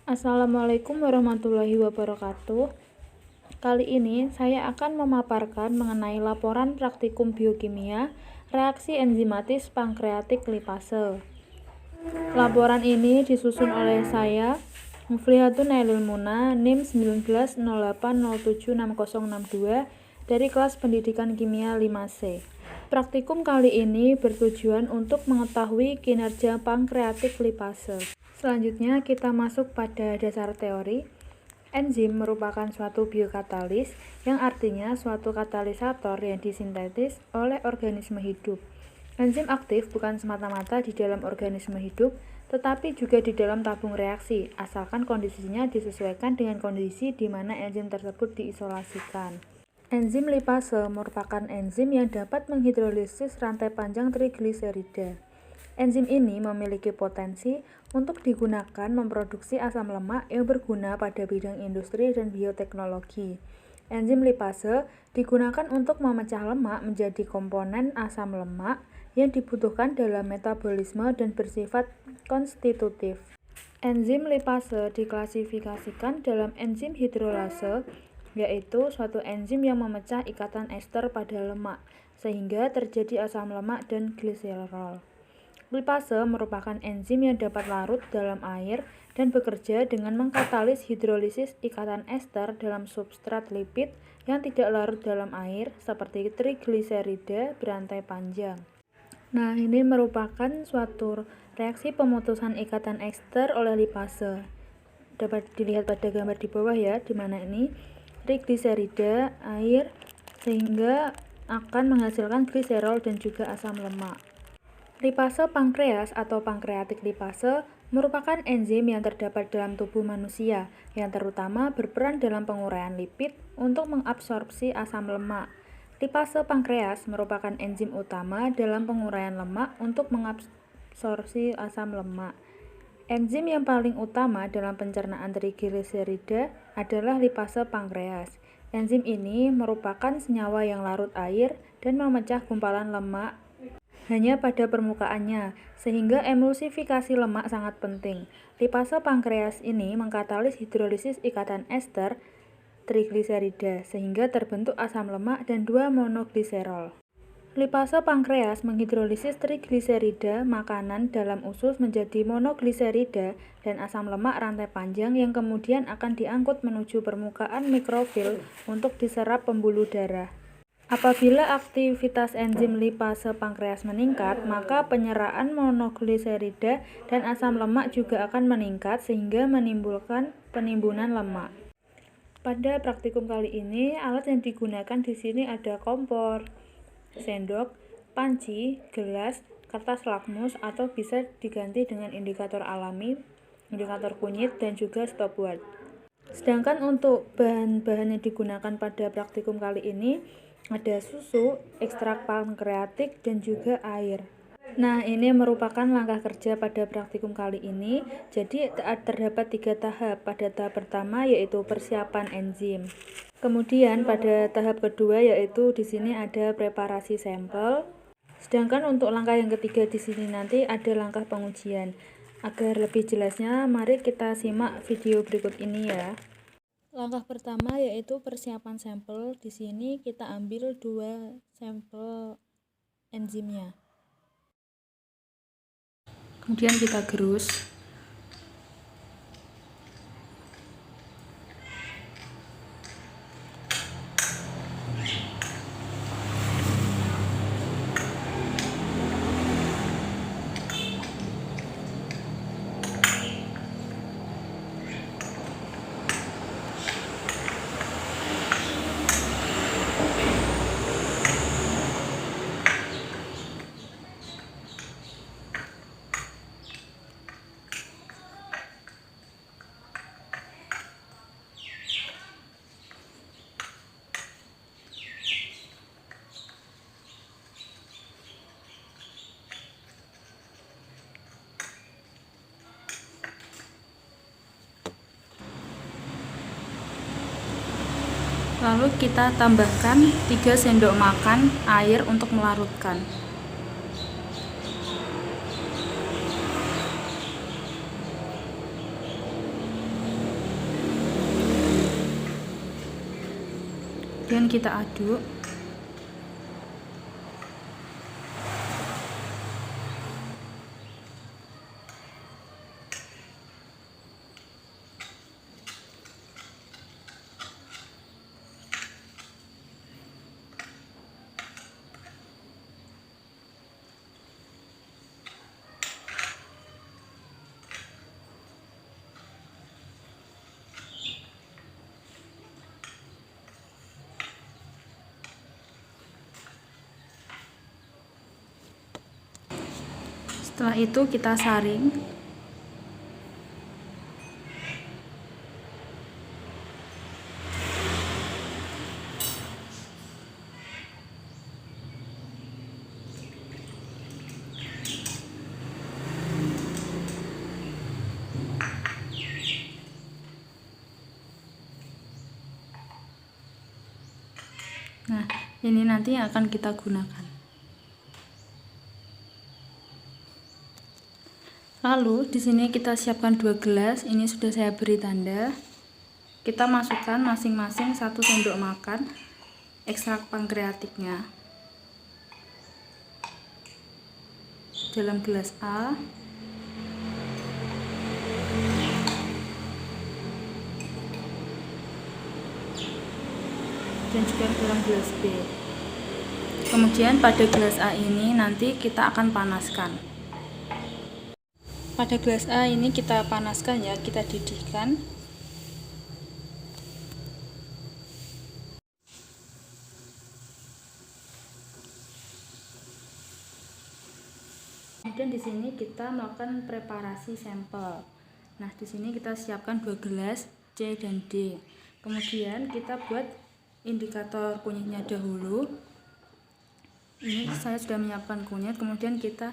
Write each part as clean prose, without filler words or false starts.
Assalamualaikum warahmatullahi wabarakatuh. Kali ini saya akan memaparkan mengenai laporan praktikum biokimia reaksi enzimatis pankreatik lipase. Laporan ini disusun oleh saya, Muflihatun Nailul Muna, NIM 1908076062 dari kelas pendidikan kimia 5C. Praktikum kali ini bertujuan untuk mengetahui kinerja pankreatik lipase. Selanjutnya kita masuk pada dasar teori. Enzim merupakan suatu biokatalis yang artinya suatu katalisator yang disintetis oleh organisme hidup. Enzim aktif bukan semata-mata di dalam organisme hidup, tetapi juga di dalam tabung reaksi, asalkan kondisinya disesuaikan dengan kondisi di mana enzim tersebut diisolasikan. Enzim lipase merupakan enzim yang dapat menghidrolisis rantai panjang trigliserida. Enzim ini memiliki potensi untuk digunakan memproduksi asam lemak yang berguna pada bidang industri dan bioteknologi. Enzim lipase digunakan untuk memecah lemak menjadi komponen asam lemak yang dibutuhkan dalam metabolisme dan bersifat konstitutif. Enzim lipase diklasifikasikan dalam enzim hidrolase, yaitu suatu enzim yang memecah ikatan ester pada lemak, sehingga terjadi asam lemak dan gliserol. Lipase merupakan enzim yang dapat larut dalam air dan bekerja dengan mengkatalis hidrolisis ikatan ester dalam substrat lipid yang tidak larut dalam air, seperti trigliserida berantai panjang. Nah, ini merupakan suatu reaksi pemutusan ikatan ester oleh lipase. Dapat dilihat pada gambar di bawah ya, di mana ini trigliserida, air, sehingga akan menghasilkan gliserol dan juga asam lemak. Lipase pankreas atau pankreatik lipase merupakan enzim yang terdapat dalam tubuh manusia yang terutama berperan dalam penguraian lipid untuk mengabsorpsi asam lemak. Lipase pankreas merupakan enzim utama dalam penguraian lemak untuk mengabsorpsi asam lemak. Enzim yang paling utama dalam pencernaan trigliserida adalah lipase pankreas. Enzim ini merupakan senyawa yang larut air dan memecah gumpalan lemak hanya pada permukaannya, sehingga emulsifikasi lemak sangat penting. Lipase pankreas ini mengkatalis hidrolisis ikatan ester trigliserida, sehingga terbentuk asam lemak dan 2 monogliserol. Lipase pankreas menghidrolisis trigliserida makanan dalam usus menjadi monogliserida dan asam lemak rantai panjang yang kemudian akan diangkut menuju permukaan mikrofil untuk diserap pembuluh darah. Apabila aktivitas enzim lipase pankreas meningkat, maka penyerapan monogliserida dan asam lemak juga akan meningkat sehingga menimbulkan penimbunan lemak. Pada praktikum kali ini, alat yang digunakan di sini ada kompor, sendok, panci, gelas, kertas lakmus, atau bisa diganti dengan indikator alami, indikator kunyit, dan juga stopwatch. Sedangkan untuk bahan-bahan yang digunakan pada praktikum kali ini ada susu, ekstrak pankreatik, dan juga air. Nah, ini merupakan langkah kerja pada praktikum kali ini. Jadi terdapat 3 tahap. Pada tahap pertama yaitu persiapan enzim. Kemudian pada tahap kedua yaitu di sini ada preparasi sampel. Sedangkan untuk langkah yang ketiga di sini nanti ada langkah pengujian. Agar lebih jelasnya, mari kita simak video berikut ini ya. Langkah pertama yaitu persiapan sampel. Di sini kita ambil 2 sampel enzimnya. Kemudian kita gerus. Lalu kita tambahkan 3 sendok makan air untuk melarutkan. Kemudian kita aduk. Setelah itu kita saring. Nah, ini nanti yang akan kita gunakan. Lalu di sini kita siapkan 2 gelas, ini sudah saya beri tanda. Kita masukkan masing-masing 1 sendok makan ekstrak pankreatiknya dalam gelas A. Dan juga dalam gelas B. Kemudian pada gelas A ini nanti kita akan panaskan. Pada gelas A ini kita panaskan ya, kita didihkan. Kemudian di sini kita melakukan preparasi sampel. Nah, di sini kita siapkan 2 gelas C dan D. Kemudian kita buat indikator kunyitnya dahulu. Ini saya sudah menyiapkan kunyit, kemudian kita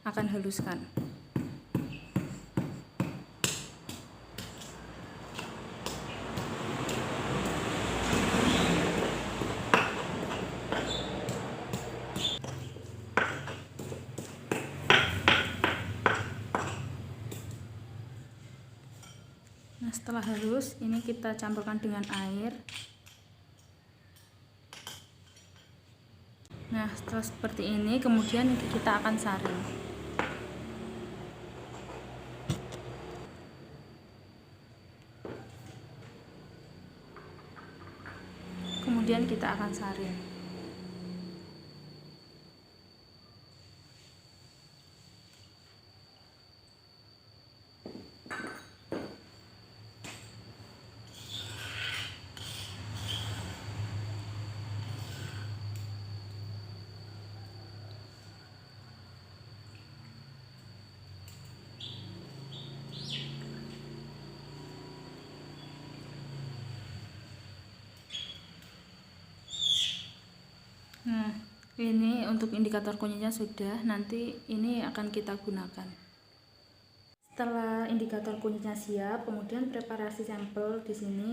akan haluskan. Nah, setelah halus, ini kita campurkan dengan air. Nah, setelah seperti ini, kemudian kita akan saring. Kemudian kita akan saring. Nah, ini untuk indikator kunyitnya sudah, nanti ini akan kita gunakan. Setelah indikator kunyitnya siap, kemudian preparasi sampel di sini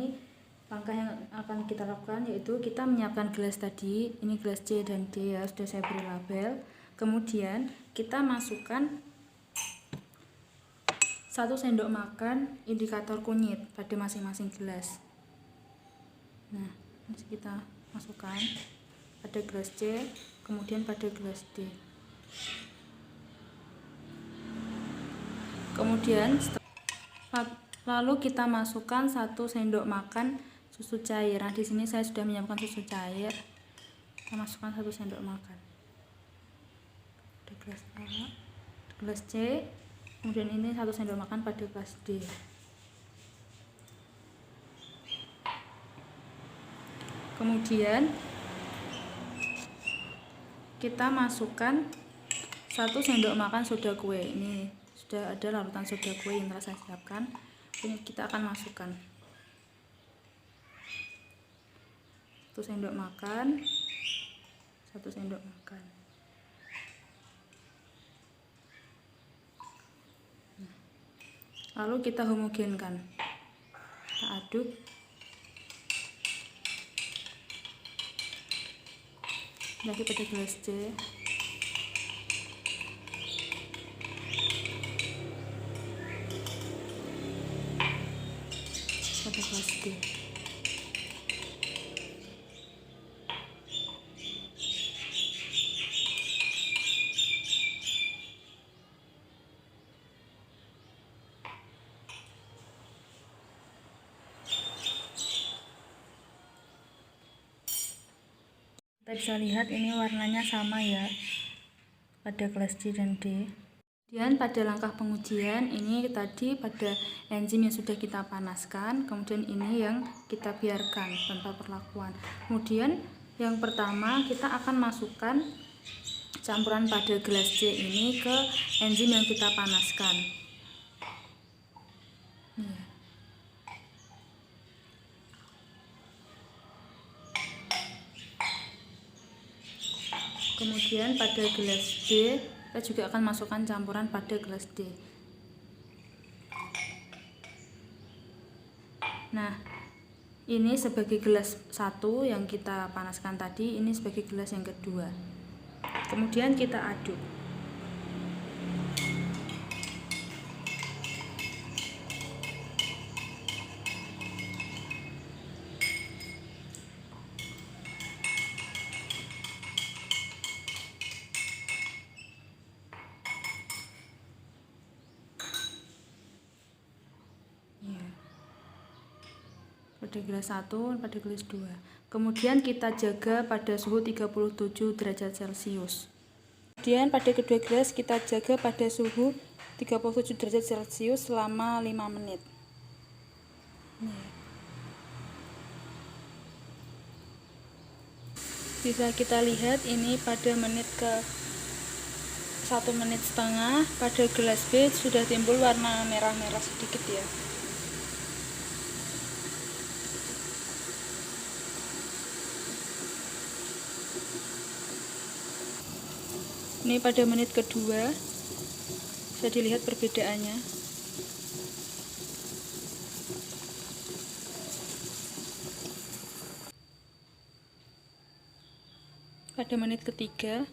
langkah yang akan kita lakukan yaitu kita menyiapkan gelas tadi, ini gelas C dan D ya, sudah saya beri label. Kemudian kita masukkan 1 sendok makan indikator kunyit pada masing-masing gelas. Nah, kita masukkan pada gelas C, kemudian pada gelas D. Kemudian lalu kita masukkan 1 sendok makan susu cair. Nah, di sini saya sudah menyiapkan susu cair. Kita masukkan 1 sendok makan. Pada gelas A, gelas C, kemudian ini 1 sendok makan pada gelas D. Kemudian kita masukkan 1 sendok makan soda kue. Ini sudah ada larutan soda kue yang telah saya siapkan. Ini kita akan masukkan 1 sendok makan, 1 sendok makan. Lalu kita homogenkan, kita aduk. Lagi pada gelas C. Pada gelas D. Kita bisa lihat ini warnanya sama ya pada kelas C dan D. Kemudian pada langkah pengujian ini tadi pada enzim yang sudah kita panaskan, kemudian ini yang kita biarkan tanpa perlakuan. Kemudian yang pertama kita akan masukkan campuran pada gelas C ini ke enzim yang kita panaskan. Kemudian pada gelas D kita juga akan masukkan campuran pada gelas D. Nah, ini sebagai gelas 1 yang kita panaskan tadi, ini sebagai gelas yang kedua. Kemudian kita aduk. Pada gelas 1, pada gelas 2. Kemudian kita jaga pada suhu 37 derajat Celcius. Kemudian pada kedua gelas kita jaga pada suhu 37 derajat Celcius selama 5 menit. Bisa kita lihat ini pada menit ke 1,5 menit, pada gelas B sudah timbul warna merah-merah sedikit ya. Ini pada menit kedua bisa dilihat perbedaannya. Pada menit ketiga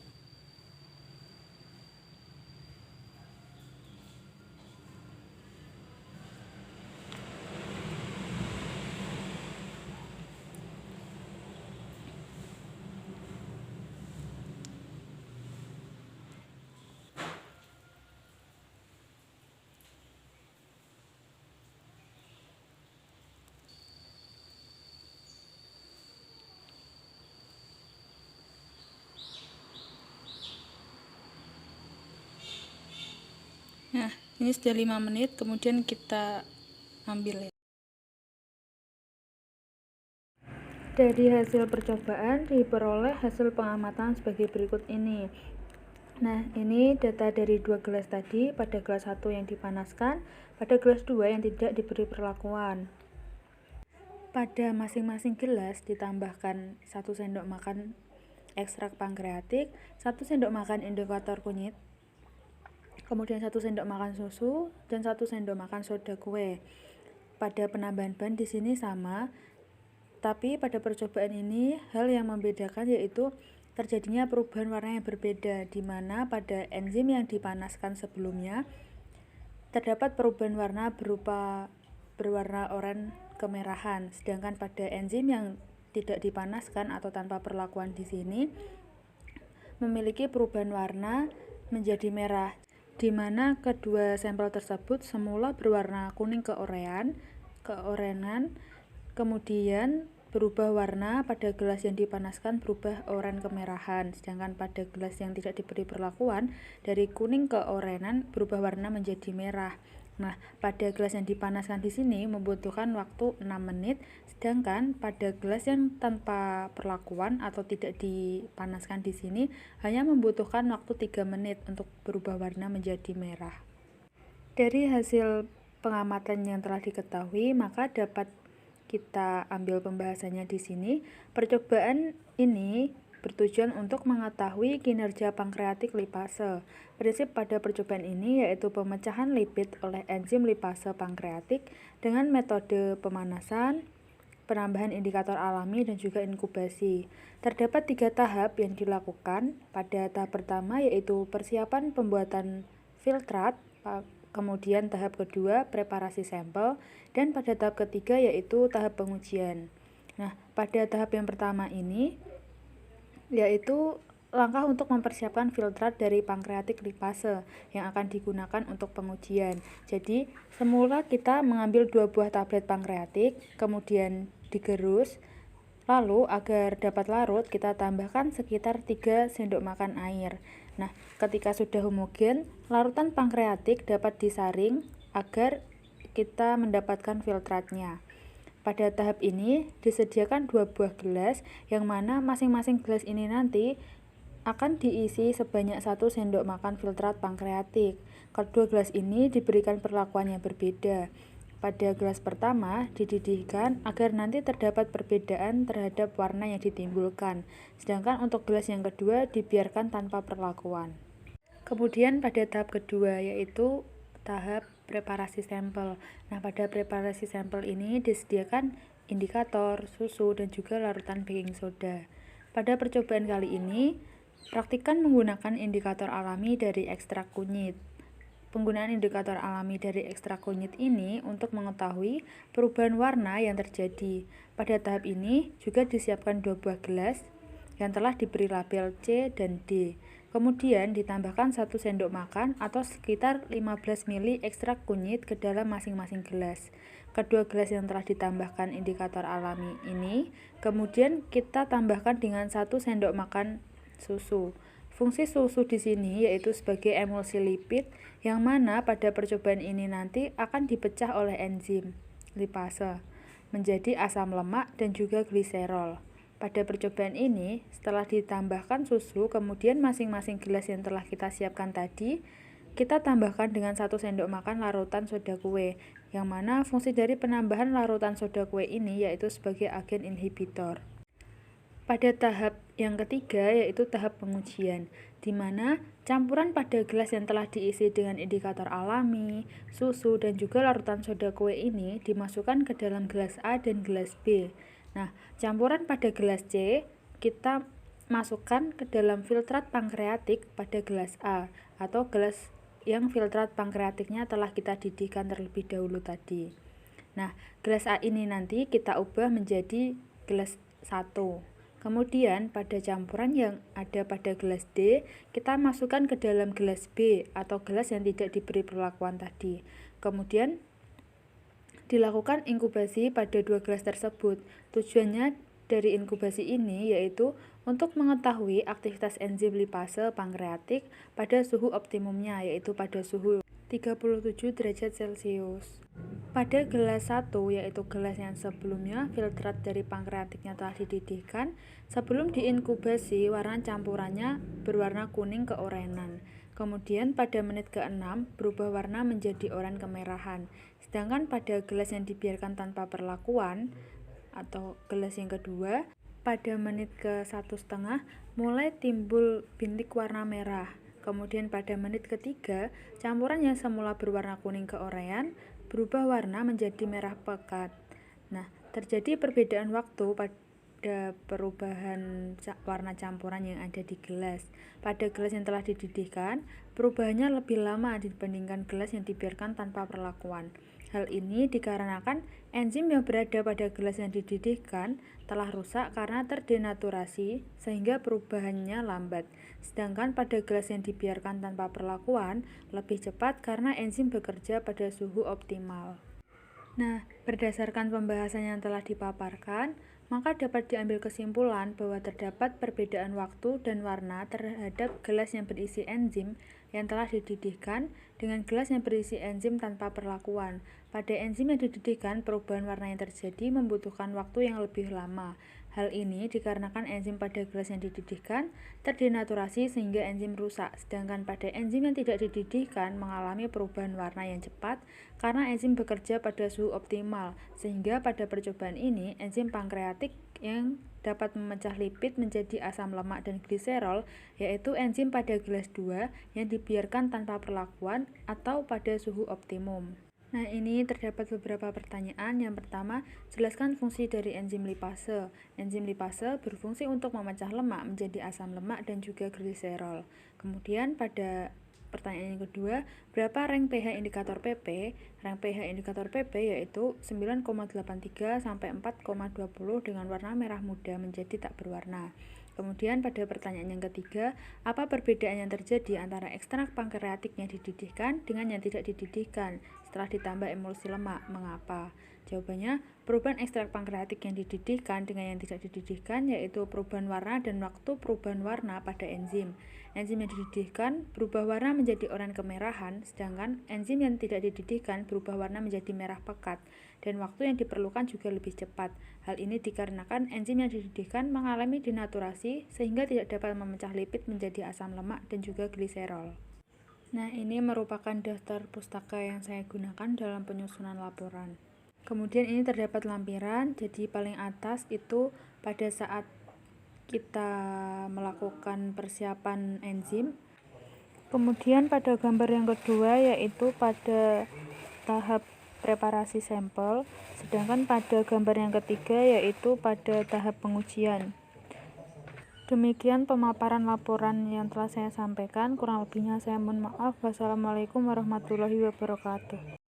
Nah, ini sudah 5 menit, kemudian kita ambil ya. Dari hasil percobaan diperoleh hasil pengamatan sebagai berikut ini. Nah, ini data dari 2 gelas tadi, pada gelas 1 yang dipanaskan, pada gelas 2 yang tidak diberi perlakuan. Pada masing-masing gelas ditambahkan 1 sendok makan ekstrak pankreatik, 1 sendok makan indikator kunyit, kemudian 1 sendok makan susu, dan 1 sendok makan soda kue. Pada penambahan bahan di sini sama, tapi pada percobaan ini hal yang membedakan yaitu terjadinya perubahan warna yang berbeda, di mana pada enzim yang dipanaskan sebelumnya terdapat perubahan warna berupa berwarna oranye kemerahan, sedangkan pada enzim yang tidak dipanaskan atau tanpa perlakuan di sini memiliki perubahan warna menjadi merah, di mana kedua sampel tersebut semula berwarna kuning keorenan, kemudian berubah warna pada gelas yang dipanaskan berubah oranye kemerahan, sedangkan pada gelas yang tidak diberi perlakuan dari kuning keorenan berubah warna menjadi merah. Nah, pada gelas yang dipanaskan di sini membutuhkan waktu 6 menit, sedangkan pada gelas yang tanpa perlakuan atau tidak dipanaskan di sini hanya membutuhkan waktu 3 menit untuk berubah warna menjadi merah. Dari hasil pengamatan yang telah diketahui, maka dapat kita ambil pembahasannya di sini. Percobaan ini bertujuan untuk mengetahui kinerja pankreatik lipase. Prinsip pada percobaan ini yaitu pemecahan lipid oleh enzim lipase pankreatik dengan metode pemanasan, penambahan indikator alami, dan juga inkubasi. Terdapat 3 tahap yang dilakukan. Pada tahap pertama yaitu persiapan pembuatan filtrat, kemudian tahap kedua preparasi sampel, dan pada tahap ketiga yaitu tahap pengujian. Nah, pada tahap yang pertama ini yaitu langkah untuk mempersiapkan filtrat dari pankreatik lipase yang akan digunakan untuk pengujian. Jadi, semula kita mengambil 2 buah tablet pankreatik, kemudian digerus Lalu agar dapat larut kita tambahkan sekitar 3 sendok makan air. Nah, ketika sudah homogen, larutan pankreatik dapat disaring agar kita mendapatkan filtratnya. Pada tahap ini disediakan 2 buah gelas yang mana masing-masing gelas ini nanti akan diisi sebanyak 1 sendok makan filtrat pankreatik. Kedua gelas ini diberikan perlakuan yang berbeda. Pada gelas pertama dididihkan agar nanti terdapat perbedaan terhadap warna yang ditimbulkan, sedangkan untuk gelas yang kedua dibiarkan tanpa perlakuan. Kemudian pada tahap kedua yaitu tahap preparasi sampel. Nah, pada preparasi sampel ini disediakan indikator, susu, dan juga larutan baking soda. Pada percobaan kali ini, praktikkan menggunakan indikator alami dari ekstrak kunyit. Penggunaan indikator alami dari ekstrak kunyit ini untuk mengetahui perubahan warna yang terjadi. Pada tahap ini juga disiapkan 2 buah gelas yang telah diberi label C dan D. Kemudian ditambahkan 1 sendok makan atau sekitar 15 ml ekstrak kunyit ke dalam masing-masing gelas. Kedua gelas yang telah ditambahkan indikator alami ini kemudian kita tambahkan dengan 1 sendok makan susu. Fungsi susu di sini yaitu sebagai emulsi lipid yang mana pada percobaan ini nanti akan dipecah oleh enzim lipase menjadi asam lemak dan juga gliserol. Pada percobaan ini, setelah ditambahkan susu, kemudian masing-masing gelas yang telah kita siapkan tadi, kita tambahkan dengan 1 sendok makan larutan soda kue, yang mana fungsi dari penambahan larutan soda kue ini yaitu sebagai agen inhibitor. Pada tahap yang ketiga yaitu tahap pengujian, di mana campuran pada gelas yang telah diisi dengan indikator alami, susu, dan juga larutan soda kue ini dimasukkan ke dalam gelas A dan gelas B. Nah, campuran pada gelas C kita masukkan ke dalam filtrat pankreatik pada gelas A atau gelas yang filtrat pankreatiknya telah kita didihkan terlebih dahulu tadi. Nah, gelas A ini nanti kita ubah menjadi gelas 1. Kemudian pada campuran yang ada pada gelas D, kita masukkan ke dalam gelas B atau gelas yang tidak diberi perlakuan tadi. Kemudian dilakukan inkubasi pada 2 gelas tersebut. Tujuannya dari inkubasi ini yaitu untuk mengetahui aktivitas enzim lipase pankreatik pada suhu optimumnya yaitu pada suhu 37 derajat Celcius. Pada gelas 1 yaitu gelas yang sebelumnya filtrat dari pankreatiknya telah dididihkan, sebelum diinkubasi warna campurannya berwarna kuning keorenan. Kemudian pada menit ke-6 berubah warna menjadi oranye kemerahan. Sedangkan pada gelas yang dibiarkan tanpa perlakuan atau gelas yang kedua, pada menit ke-1,5 mulai timbul bintik warna merah. Kemudian pada menit ketiga, campuran yang semula berwarna kuning keorean berubah warna menjadi merah pekat. Nah, terjadi perbedaan waktu pada perubahan warna campuran yang ada di gelas. Pada gelas yang telah dididihkan, perubahannya lebih lama dibandingkan gelas yang dibiarkan tanpa perlakuan. Hal ini dikarenakan enzim yang berada pada gelas yang dididihkan telah rusak karena terdenaturasi sehingga perubahannya lambat. Sedangkan pada gelas yang dibiarkan tanpa perlakuan lebih cepat karena enzim bekerja pada suhu optimal. Nah, berdasarkan pembahasan yang telah dipaparkan, maka dapat diambil kesimpulan bahwa terdapat perbedaan waktu dan warna terhadap gelas yang berisi enzim yang telah dididihkan dengan gelas yang berisi enzim tanpa perlakuan. Pada enzim yang dididihkan, perubahan warna yang terjadi membutuhkan waktu yang lebih lama. Hal ini dikarenakan enzim pada gelas yang dididihkan terdenaturasi sehingga enzim rusak, sedangkan pada enzim yang tidak dididihkan mengalami perubahan warna yang cepat karena enzim bekerja pada suhu optimal, sehingga pada percobaan ini enzim pankreatik yang dapat memecah lipid menjadi asam lemak dan gliserol, yaitu enzim pada gelas 2 yang dibiarkan tanpa perlakuan atau pada suhu optimum. Nah, ini terdapat beberapa pertanyaan. Yang pertama, jelaskan fungsi dari enzim lipase. Enzim lipase berfungsi untuk memecah lemak menjadi asam lemak dan juga gliserol. Kemudian pada pertanyaan yang kedua, berapa rank pH indikator PP? Rank pH indikator PP yaitu 9,83 sampai 4,20 dengan warna merah muda menjadi tak berwarna. Kemudian pada pertanyaan yang ketiga, apa perbedaan yang terjadi antara ekstrak pankreatik yang dididihkan dengan yang tidak dididihkan? setelah ditambah emulsi lemak. Mengapa? Jawabannya, perubahan ekstrak pankreatik yang dididihkan dengan yang tidak dididihkan yaitu perubahan warna dan waktu perubahan warna pada enzim. Enzim yang dididihkan berubah warna menjadi oranye kemerahan, sedangkan enzim yang tidak dididihkan berubah warna menjadi merah pekat, dan waktu yang diperlukan juga lebih cepat. Hal ini dikarenakan enzim yang dididihkan mengalami denaturasi sehingga tidak dapat memecah lipid menjadi asam lemak dan juga gliserol. Nah, ini merupakan daftar pustaka yang saya gunakan dalam penyusunan laporan. Kemudian ini terdapat lampiran, jadi paling atas itu pada saat kita melakukan persiapan enzim. Kemudian pada gambar yang kedua yaitu pada tahap preparasi sampel, sedangkan pada gambar yang ketiga yaitu pada tahap pengujian. Demikian pemaparan laporan yang telah saya sampaikan, kurang lebihnya saya mohon maaf. Wassalamualaikum warahmatullahi wabarakatuh.